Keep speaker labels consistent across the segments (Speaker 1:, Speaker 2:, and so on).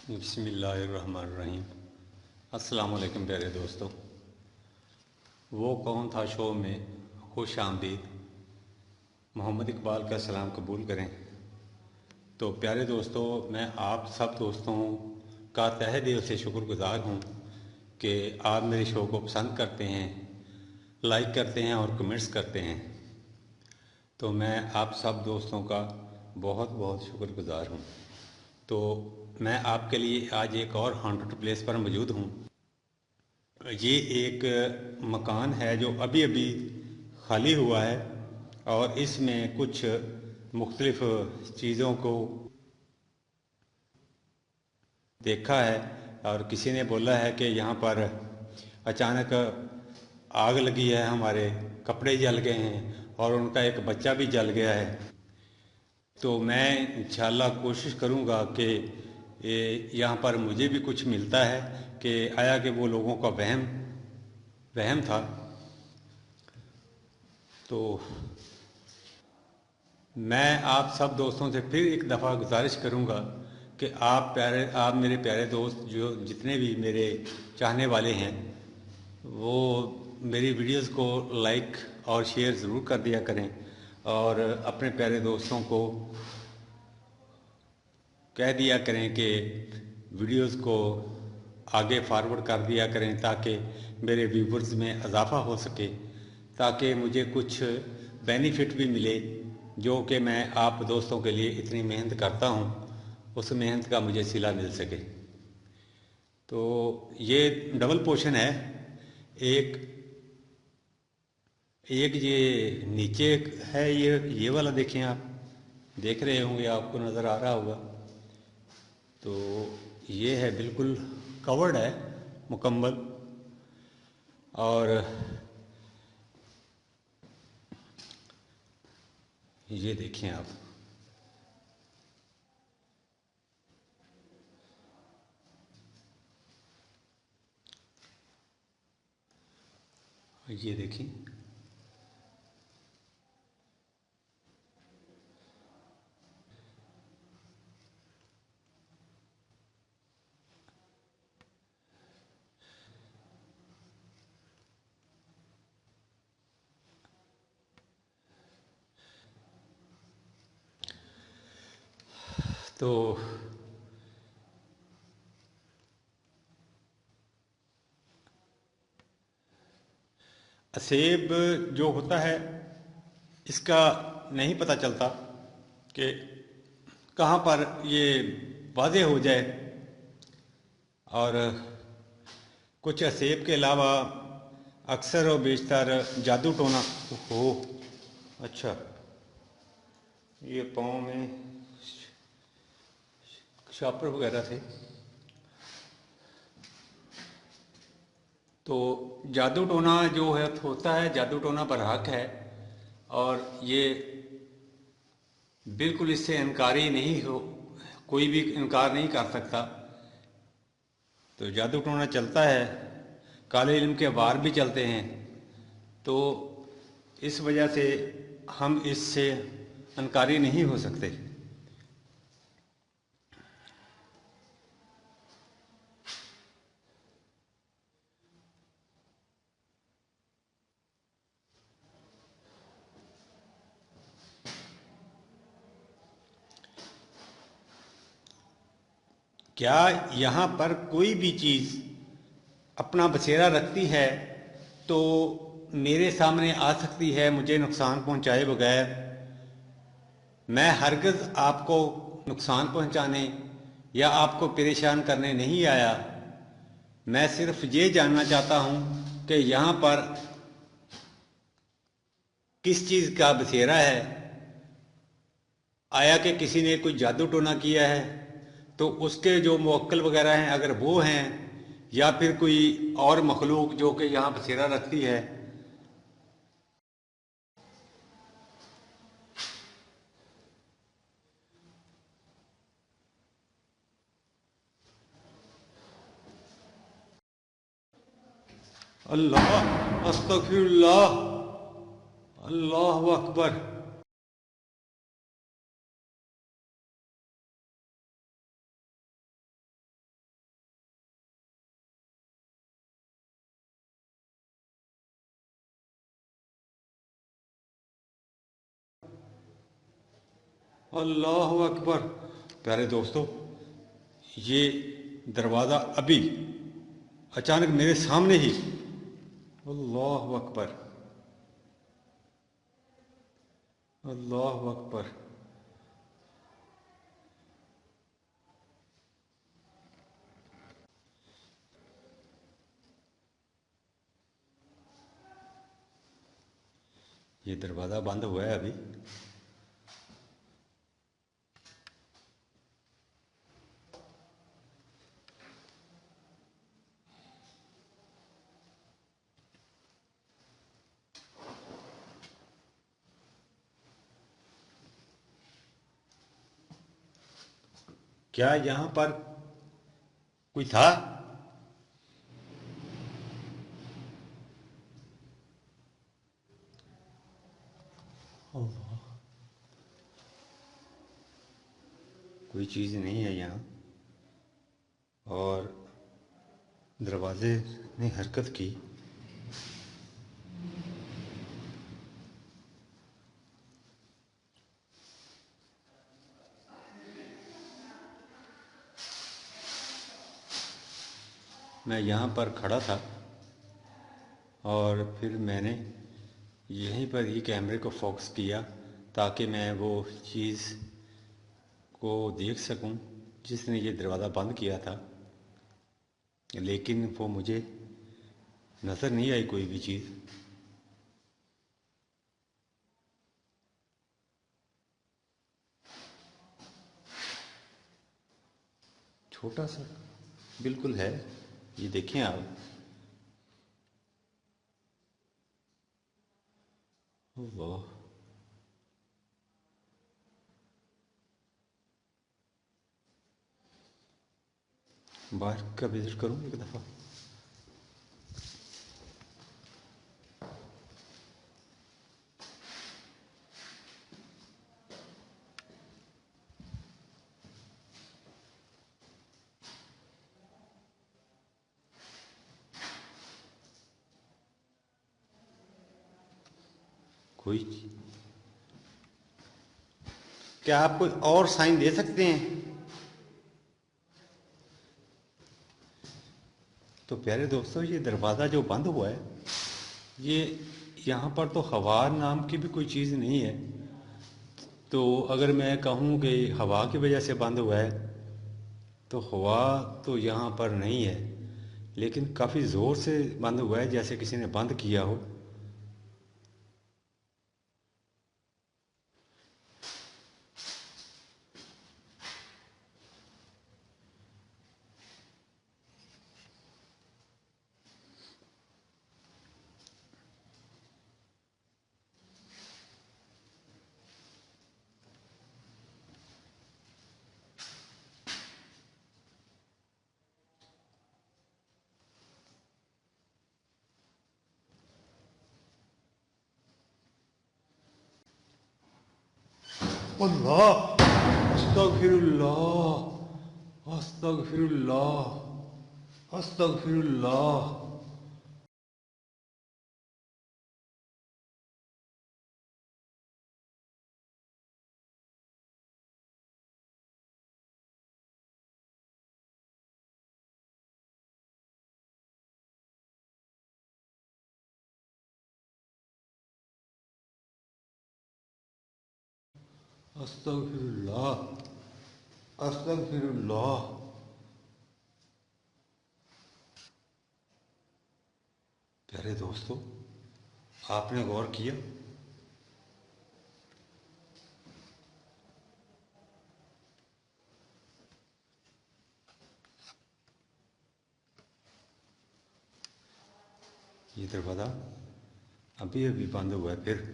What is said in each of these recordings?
Speaker 1: بسم اللہ الرحمن الرحیم۔ السلام علیکم پیارے دوستو۔ وہ کون تھا شو میں خوش آمدید۔ محمد اقبال کا سلام قبول کریں۔ تو پیارے دوستو، میں آپ سب دوستوں کا تہہ دل سے شکر گزار ہوں کہ آپ میرے شو کو پسند کرتے ہیں، لائک کرتے ہیں اور کمنٹس کرتے ہیں۔ تو میں آپ سب دوستوں کا بہت بہت شکر گزار ہوں۔ تو میں آپ کے لیے آج ایک اور ہانٹڈ پلیس پر موجود ہوں۔ یہ ایک مکان ہے جو ابھی خالی ہوا ہے اور اس میں کچھ مختلف چیزوں کو دیکھا ہے، اور کسی نے بولا ہے کہ یہاں پر اچانک آگ لگی ہے، ہمارے کپڑے جل گئے ہیں اور ان کا ایک بچہ بھی جل گیا ہے۔ تو میں انشاءاللہ کوشش کروں گا کہ یہاں پر مجھے بھی کچھ ملتا ہے کہ آیا کہ وہ لوگوں کا وہم تھا۔ تو میں آپ سب دوستوں سے پھر ایک دفعہ گزارش کروں گا کہ آپ میرے پیارے دوست جو جتنے بھی میرے چاہنے والے ہیں وہ میری ویڈیوز کو لائک اور شیئر ضرور کر دیا کریں، اور اپنے پیارے دوستوں کو کہہ دیا کریں کہ ویڈیوز کو آگے فارورڈ کر دیا کریں تاکہ میرے ویورز میں اضافہ ہو سکے، تاکہ مجھے کچھ بینیفٹ بھی ملے جو کہ میں آپ دوستوں کے لیے اتنی محنت کرتا ہوں، اس محنت کا مجھے صلہ مل سکے۔ تو یہ ڈبل پورشن ہے، ایک یہ نیچے ہے، یہ والا دیکھیں، آپ دیکھ رہے ہوں گے، آپ کو نظر آ رہا ہوگا۔ تو یہ ہے بالکل کورڈ ہے مکمل، اور یہ دیکھیں آپ، یہ دیکھیں۔ تو اسیب جو ہوتا ہے اس کا نہیں پتہ چلتا کہ کہاں پر یہ واضح ہو جائے، اور کچھ اسیب کے علاوہ اکثر و بیشتر جادو ٹونا ہو۔ اچھا، یہ پاؤں میں شاپر وغیرہ تھے۔ تو جادو ٹونا جو ہوتا ہے، جادو ٹونا برحق ہے، اور یہ بالکل اس سے انکاری نہیں ہو، کوئی بھی انکار نہیں کر سکتا۔ تو جادو ٹونا چلتا ہے، کالے علم کے وار بھی چلتے ہیں، تو اس وجہ سے ہم اس سے انکاری نہیں ہو سکتے۔ کیا یہاں پر کوئی بھی چیز اپنا بسیرا رکھتی ہے تو میرے سامنے آ سکتی ہے مجھے نقصان پہنچائے بغیر؟ میں ہرگز آپ کو نقصان پہنچانے یا آپ کو پریشان کرنے نہیں آیا۔ میں صرف یہ جاننا چاہتا ہوں کہ یہاں پر کس چیز کا بسیرا ہے، آیا کہ کسی نے کوئی جادو ٹونا کیا ہے تو اس کے جو موکل وغیرہ ہیں اگر وہ ہیں، یا پھر کوئی اور مخلوق جو کہ یہاں بسیرا رکھتی ہے۔ اللہ، استغفر اللہ، اللہ اکبر۔ اللہ اکبر! پیارے دوستو، یہ دروازہ ابھی اچانک میرے سامنے ہی، اللہ اکبر! اللہ اکبر! یہ دروازہ بند ہوا ہے ابھی. کیا یہاں پر کوئی تھا؟ کوئی چیز نہیں ہے یہاں، اور دروازے نے حرکت کی. میں یہاں پر کھڑا تھا اور پھر میں نے یہیں پر ہی کیمرے کو فوکس کیا تاکہ میں وہ چیز کو دیکھ سکوں جس نے یہ دروازہ بند کیا تھا، لیکن وہ مجھے نظر نہیں آئی کوئی بھی چیز. چھوٹا سا بالکل ہے، یہ دیکھیں آپ. اللہ! باہر کا وزٹ کروں ایک دفعہ. کوئی کیا آپ کوئی اور سائن دے سکتے ہیں؟ تو پیارے دوستو، یہ دروازہ جو بند ہوا ہے، یہ یہاں پر تو ہوا نام کی بھی کوئی چیز نہیں ہے. تو اگر میں کہوں کہ ہوا کی وجہ سے بند ہوا ہے تو ہوا تو یہاں پر نہیں ہے، لیکن کافی زور سے بند ہوا ہے، جیسے کسی نے بند کیا ہو. اللہ! استغفر اللہ! استغفر اللہ! استغفر اللہ! استغفر اللہ! استغفر اللہ! پیارے دوستو، آپ نے غور کیا؟ یہ دروازہ ابھی ابھی بند ہوا ہے. پھر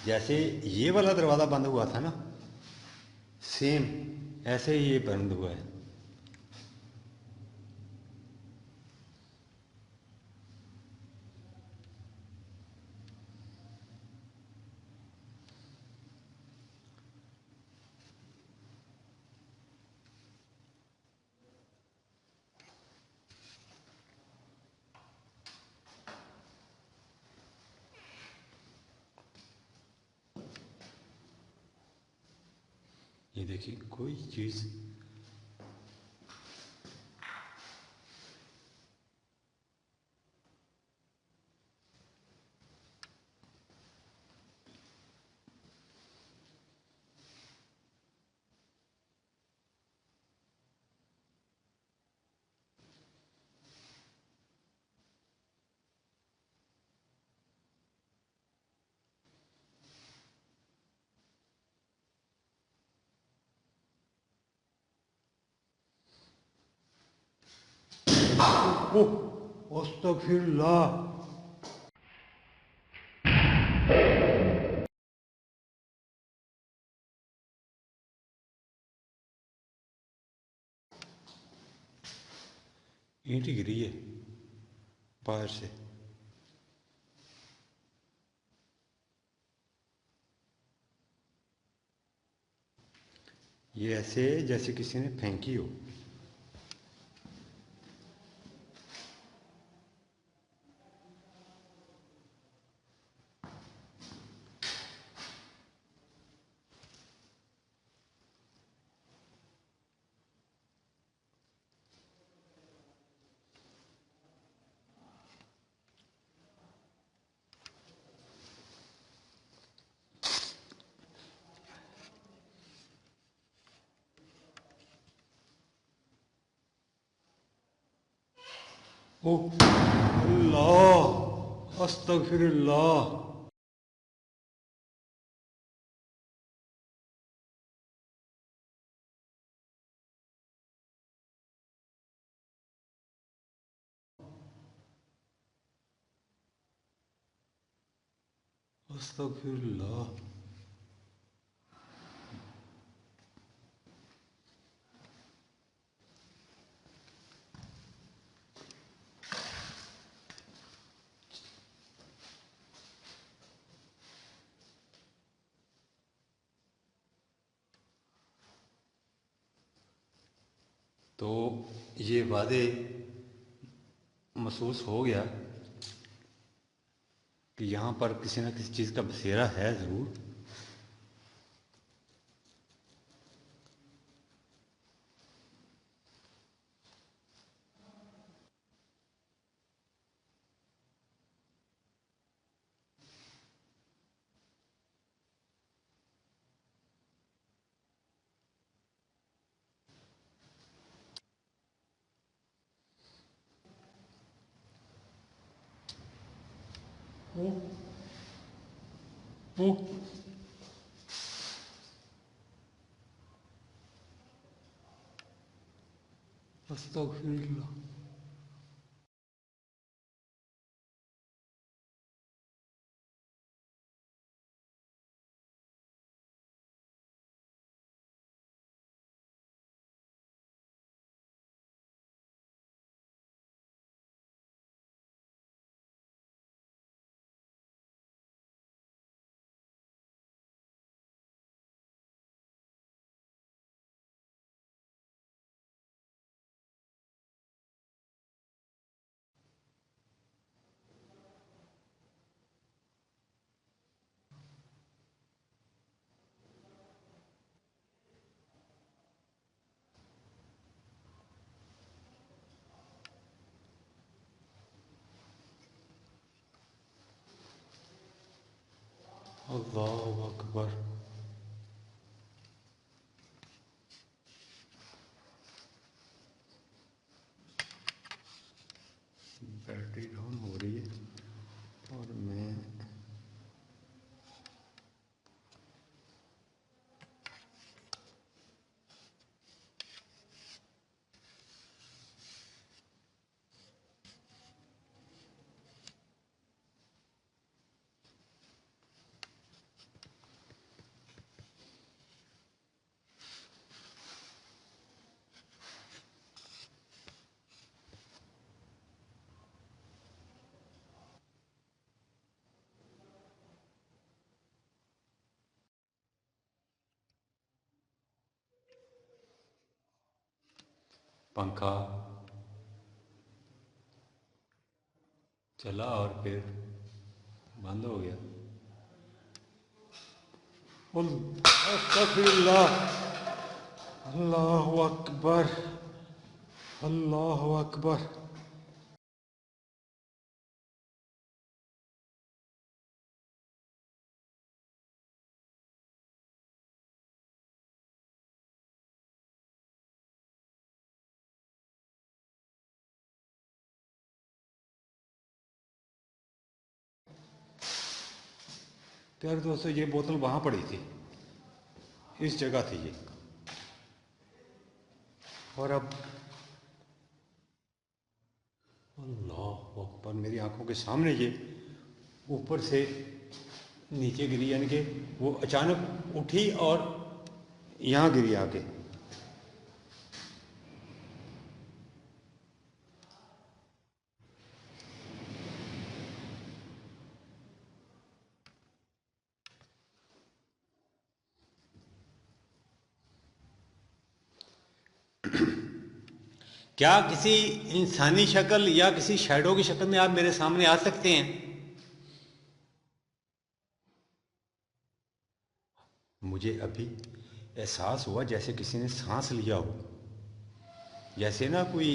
Speaker 1: جیسے یہ والا دروازہ بند ہوا تھا نا، سیم ایسے ہی یہ بند ہوا ہے. یہ دیکھیے کوئی چیز استغفر اللہ. اینٹ گری ہے باہر سے. یہ ایسے جیسے کسی نے پھینکی ہو. اللہ استغفر اللہ. استغفر اللہ. تو یہ وعدے محسوس ہو گیا کہ یہاں پر کسی نہ کسی چیز کا بسیرا ہے ضرور. استغفر اللہ. اللہ اکبر. بیٹری ڈاؤن ہو رہی ہے اور میں پنکھا چلا اور پھر بند ہو گیا. استغفر اللہ. اللہ اکبر، اللہ اکبر۔ پیارے دوستو، یہ بوتل وہاں پڑی تھی، اس جگہ تھی یہ، اور اب اللہ اکبر، میری آنکھوں کے سامنے یہ اوپر سے نیچے گری، یعنی کہ وہ اچانک اٹھی اور یہاں گری آ کے۔ کیا کسی انسانی شکل یا کسی شیڈو کی شکل میں آپ میرے سامنے آ سکتے ہیں؟ مجھے ابھی احساس ہوا جیسے کسی نے سانس لیا ہو، جیسے نا کوئی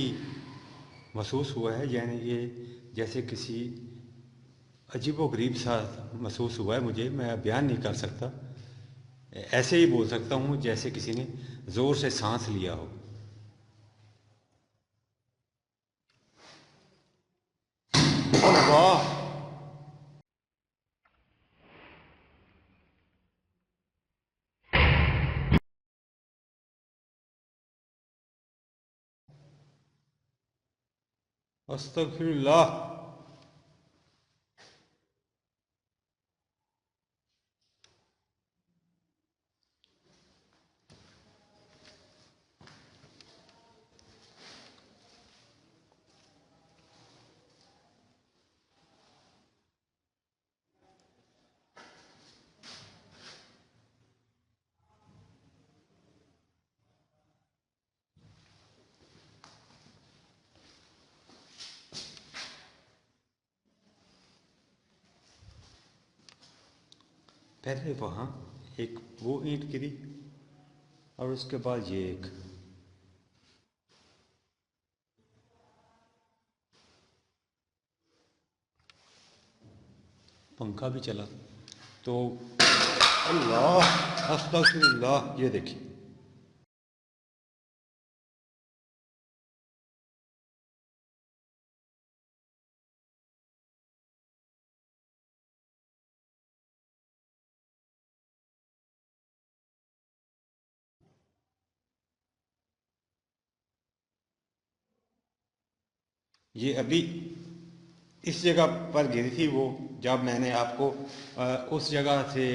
Speaker 1: محسوس ہوا ہے، یعنی یہ جیسے کسی عجیب و غریب سا محسوس ہوا ہے مجھے، میں بیان نہیں کر سکتا، ایسے ہی بول سکتا ہوں جیسے کسی نے زور سے سانس لیا ہو۔ اللہ، استغفر اللہ۔ پہلے وہاں ایک وہ اینٹ گری، اور اس کے بعد یہ ایک، پنکھا بھی چلا تو اللہ، استغفر اللہ، یہ دیکھیں۔ یہ ابھی اس جگہ پر گری تھی وہ، جب میں نے آپ کو اس جگہ سے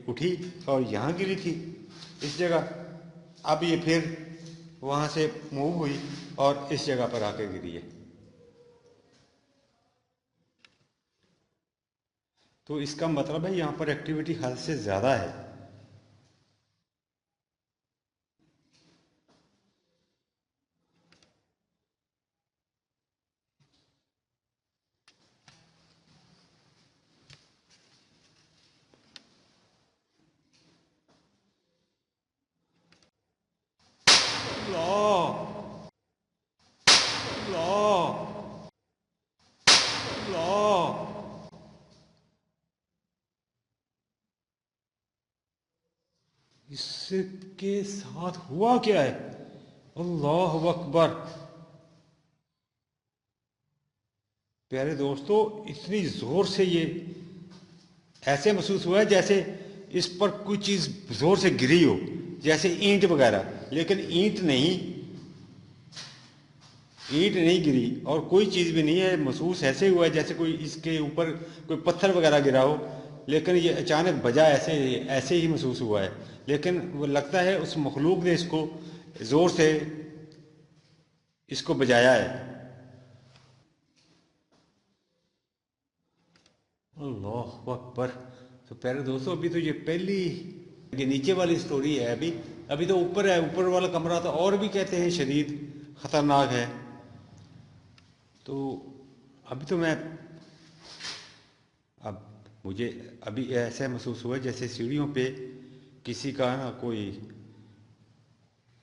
Speaker 1: اٹھی اور یہاں گری تھی اس جگہ، اب یہ پھر وہاں سے موو ہوئی اور اس جگہ پر آ کے گری ہے۔ تو اس کا مطلب ہے یہاں پر ایکٹیویٹی حد سے زیادہ ہے۔ اللہ، اللہ، اللہ، اس کے ساتھ ہوا کیا ہے؟ اللہ اکبر۔ پیارے دوستو، اتنی زور سے یہ ایسے محسوس ہوا ہے جیسے اس پر کوئی چیز زور سے گری ہو، جیسے اینٹ وغیرہ، لیکن اینٹ نہیں، اینٹ نہیں گری اور کوئی چیز بھی نہیں ہے، محسوس ایسے ہوا ہے جیسے کوئی اس کے اوپر کوئی پتھر وغیرہ گرا ہو، لیکن یہ اچانک بجا ایسے ہی محسوس ہوا ہے، لیکن وہ لگتا ہے اس مخلوق نے اس کو زور سے اس کو بجایا ہے۔ اللہ اکبر۔ تو پیارے دوستو، ابھی تو یہ پہلی، یہ نیچے والی سٹوری ہے، ابھی تو اوپر ہے، اوپر والا کمرہ تو اور بھی کہتے ہیں شدید خطرناک ہے۔ تو ابھی تو میں، اب مجھے ابھی ایسا محسوس ہوا جیسے سیڑھیوں پہ کسی کا نا کوئی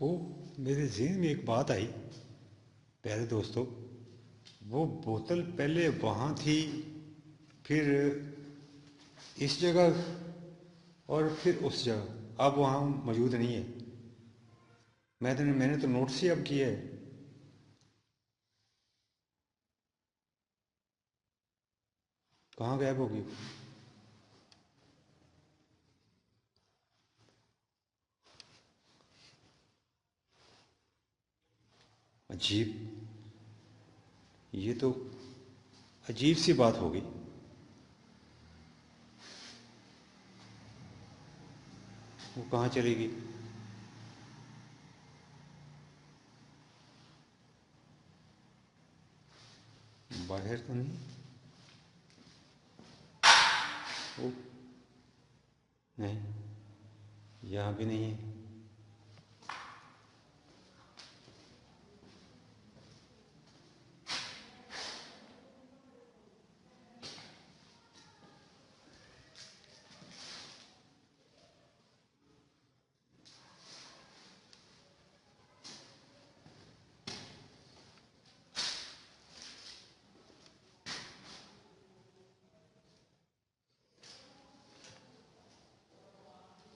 Speaker 1: وہ میرے ذہن میں ایک بات آئی پیارے دوستوں، وہ بوتل پہلے وہاں تھی، پھر اس جگہ، اور پھر اس جگہ، اب وہاں موجود نہیں ہے۔ میں نے تو نوٹس ہی اب کیا ہے۔ کہاں غائب ہوگی؟ عجیب، یہ تو عجیب سی بات ہوگی۔ وہ کہاں چلے گی؟ باہر تو نہیں؟ وہ نہیں، یہاں بھی نہیں ہے۔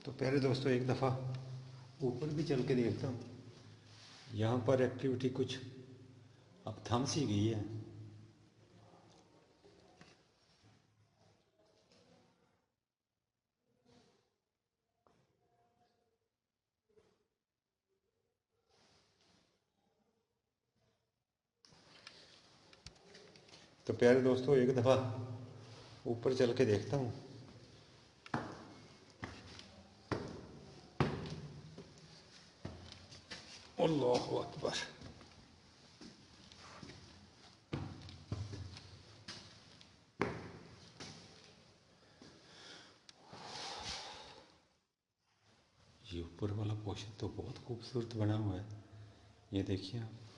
Speaker 1: تو پیارے دوستوں، ایک دفعہ اوپر بھی چل کے دیکھتا ہوں، یہاں پر ایکٹیویٹی کچھ اب تھم سی گئی ہے۔ تو پیارے دوستوں، ایک دفعہ اوپر چل کے دیکھتا ہوں۔ اللہ اکبر! یہ اوپر والا پورشن تو بہت خوبصورت بنا ہوا ہے، یہ دیکھیے آپ۔